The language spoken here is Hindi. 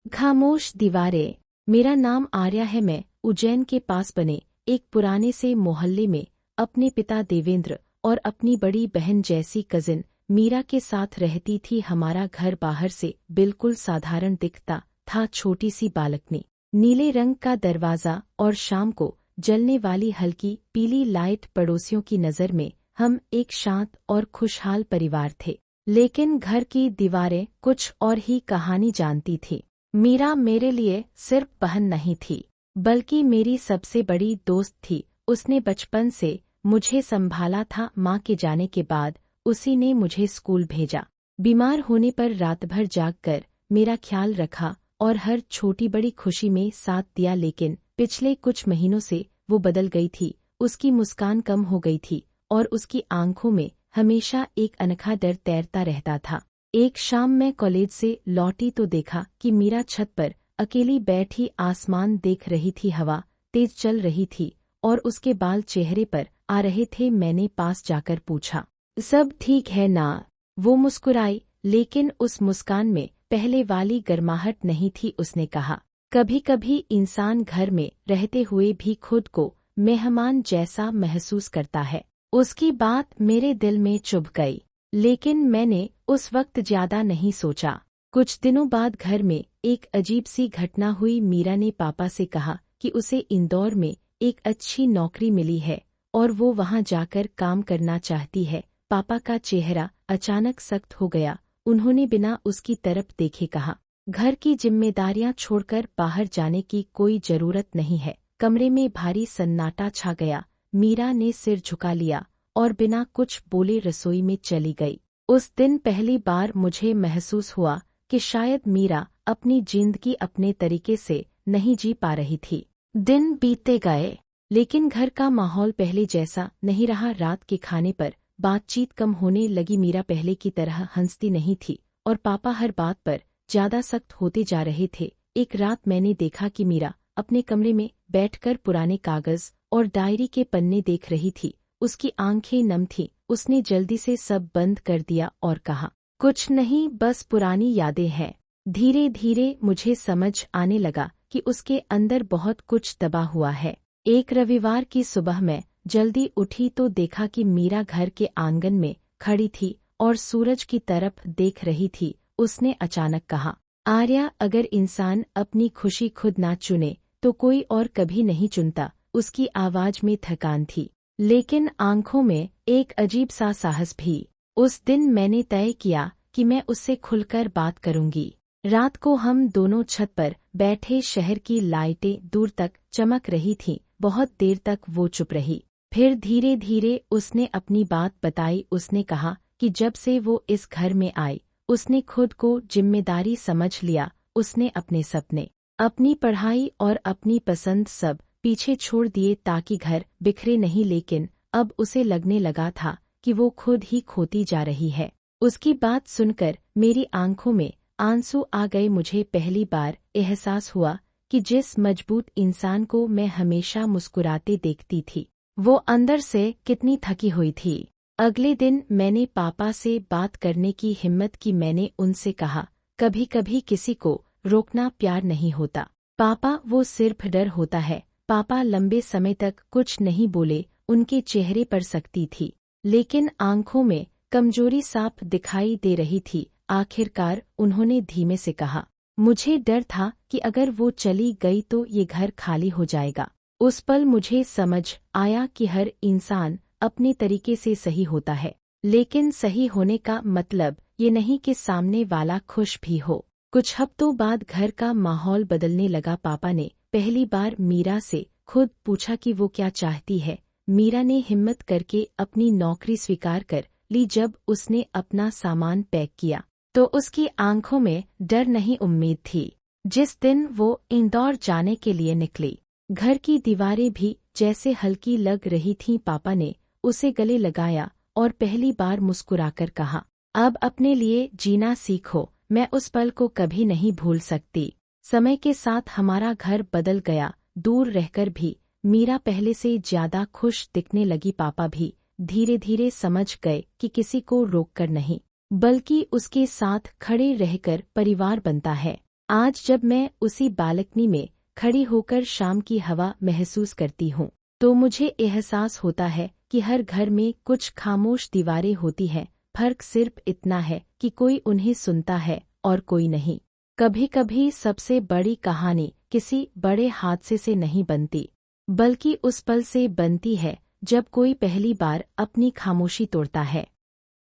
खामोश दीवारें। मेरा नाम आर्या है। मैं उज्जैन के पास बने एक पुराने से मोहल्ले में अपने पिता देवेंद्र और अपनी बड़ी बहन जैसी कजिन मीरा के साथ रहती थी। हमारा घर बाहर से बिल्कुल साधारण दिखता था। छोटी सी बालकनी, नीले रंग का दरवाजा और शाम को जलने वाली हल्की पीली लाइट। पड़ोसियों की नज़र में हम एक शांत और खुशहाल परिवार थे। लेकिन घर की दीवारें कुछ और ही कहानी जानती थी। मीरा मेरे लिए सिर्फ बहन नहीं थी, बल्कि मेरी सबसे बड़ी दोस्त थी। उसने बचपन से मुझे संभाला था। माँ के जाने के बाद उसी ने मुझे स्कूल भेजा, बीमार होने पर रात भर जागकर मेरा ख्याल रखा और हर छोटी बड़ी खुशी में साथ दिया। लेकिन पिछले कुछ महीनों से वो बदल गई थी। उसकी मुस्कान कम हो गई थी और उसकी आंखों में हमेशा एक अनोखा डर तैरता रहता था। एक शाम मैं कॉलेज से लौटी तो देखा कि मीरा छत पर अकेली बैठी आसमान देख रही थी। हवा तेज चल रही थी और उसके बाल चेहरे पर आ रहे थे। मैंने पास जाकर पूछा, सब ठीक है ना? वो मुस्कुराई, लेकिन उस मुस्कान में पहले वाली गर्माहट नहीं थी। उसने कहा, कभी कभी इंसान घर में रहते हुए भी खुद को मेहमान जैसा महसूस करता है। उसकी बात मेरे दिल में चुभ गई, लेकिन मैंने उस वक्त ज्यादा नहीं सोचा। कुछ दिनों बाद घर में एक अजीब सी घटना हुई। मीरा ने पापा से कहा कि उसे इंदौर में एक अच्छी नौकरी मिली है और वो वहां जाकर काम करना चाहती है। पापा का चेहरा अचानक सख्त हो गया। उन्होंने बिना उसकी तरफ देखे कहा, घर की जिम्मेदारियां छोड़कर बाहर जाने की कोई जरूरत नहीं है। कमरे में भारी सन्नाटा छा गया। मीरा ने सिर झुका लिया और बिना कुछ बोले रसोई में चली गई। उस दिन पहली बार मुझे महसूस हुआ कि शायद मीरा अपनी जिंदगी अपने तरीके से नहीं जी पा रही थी। दिन बीतते गए, लेकिन घर का माहौल पहले जैसा नहीं रहा। रात के खाने पर बातचीत कम होने लगी। मीरा पहले की तरह हंसती नहीं थी और पापा हर बात पर ज्यादा सख्त होते जा रहे थे। एक रात मैंने देखा कि मीरा अपने कमरे में बैठकर पुराने कागज और डायरी के पन्ने देख रही थी। उसकी आंखें नम थीं। उसने जल्दी से सब बंद कर दिया और कहा, कुछ नहीं, बस पुरानी यादें हैं। धीरे धीरे मुझे समझ आने लगा कि उसके अंदर बहुत कुछ दबा हुआ है। एक रविवार की सुबह मैं जल्दी उठी तो देखा कि मीरा घर के आंगन में खड़ी थी और सूरज की तरफ देख रही थी। उसने अचानक कहा, आर्या, अगर इंसान अपनी खुशी खुद ना चुने तो कोई और कभी नहीं चुनता। उसकी आवाज में थकान थी, लेकिन आंखों में एक अजीब सा साहस भी। उस दिन मैंने तय किया कि मैं उससे खुलकर बात करूंगी। रात को हम दोनों छत पर बैठे। शहर की लाइटें दूर तक चमक रही थीं। बहुत देर तक वो चुप रही। फिर धीरे धीरे उसने अपनी बात बताई। उसने कहा कि जब से वो इस घर में आई, उसने खुद को जिम्मेदारी समझ लिया। उसने अपने सपने, अपनी पढ़ाई और अपनी पसंद सब पीछे छोड़ दिए ताकि घर बिखरे नहीं। लेकिन अब उसे लगने लगा था कि वो खुद ही खोती जा रही है। उसकी बात सुनकर मेरी आंखों में आंसू आ गए। मुझे पहली बार एहसास हुआ कि जिस मजबूत इंसान को मैं हमेशा मुस्कुराते देखती थी, वो अंदर से कितनी थकी हुई थी। अगले दिन मैंने पापा से बात करने की हिम्मत की। मैंने उनसे कहा, कभी कभी किसी को रोकना प्यार नहीं होता पापा, वो सिर्फ डर होता है। पापा लंबे समय तक कुछ नहीं बोले। उनके चेहरे पर सख्ती थी, लेकिन आंखों में कमजोरी साफ दिखाई दे रही थी। आखिरकार उन्होंने धीमे से कहा, मुझे डर था कि अगर वो चली गई तो ये घर खाली हो जाएगा। उस पल मुझे समझ आया कि हर इंसान अपने तरीके से सही होता है, लेकिन सही होने का मतलब ये नहीं कि सामने वाला खुश भी हो। कुछ हफ्तों बाद घर का माहौल बदलने लगा। पापा ने पहली बार मीरा से खुद पूछा कि वो क्या चाहती है। मीरा ने हिम्मत करके अपनी नौकरी स्वीकार कर ली। जब उसने अपना सामान पैक किया तो उसकी आंखों में डर नहीं, उम्मीद थी। जिस दिन वो इंदौर जाने के लिए निकली, घर की दीवारें भी जैसे हल्की लग रही थीं। पापा ने उसे गले लगाया और पहली बार मुस्कुराकर कहा, अब अपने लिए जीना सीखो। मैं उस पल को कभी नहीं भूल सकती। समय के साथ हमारा घर बदल गया। दूर रहकर भी मीरा पहले से ज्यादा खुश दिखने लगी। पापा भी धीरे धीरे समझ गए कि किसी को रोककर नहीं, बल्कि उसके साथ खड़े रहकर परिवार बनता है। आज जब मैं उसी बालकनी में खड़ी होकर शाम की हवा महसूस करती हूँ, तो मुझे एहसास होता है कि हर घर में कुछ खामोश दीवारें होती हैं, फर्क सिर्फ इतना है कि कोई उन्हें सुनता है और कोई नहीं। कभी कभी सबसे बड़ी कहानी किसी बड़े हादसे से नहीं बनती, बल्कि उस पल से बनती है जब कोई पहली बार अपनी खामोशी तोड़ता है।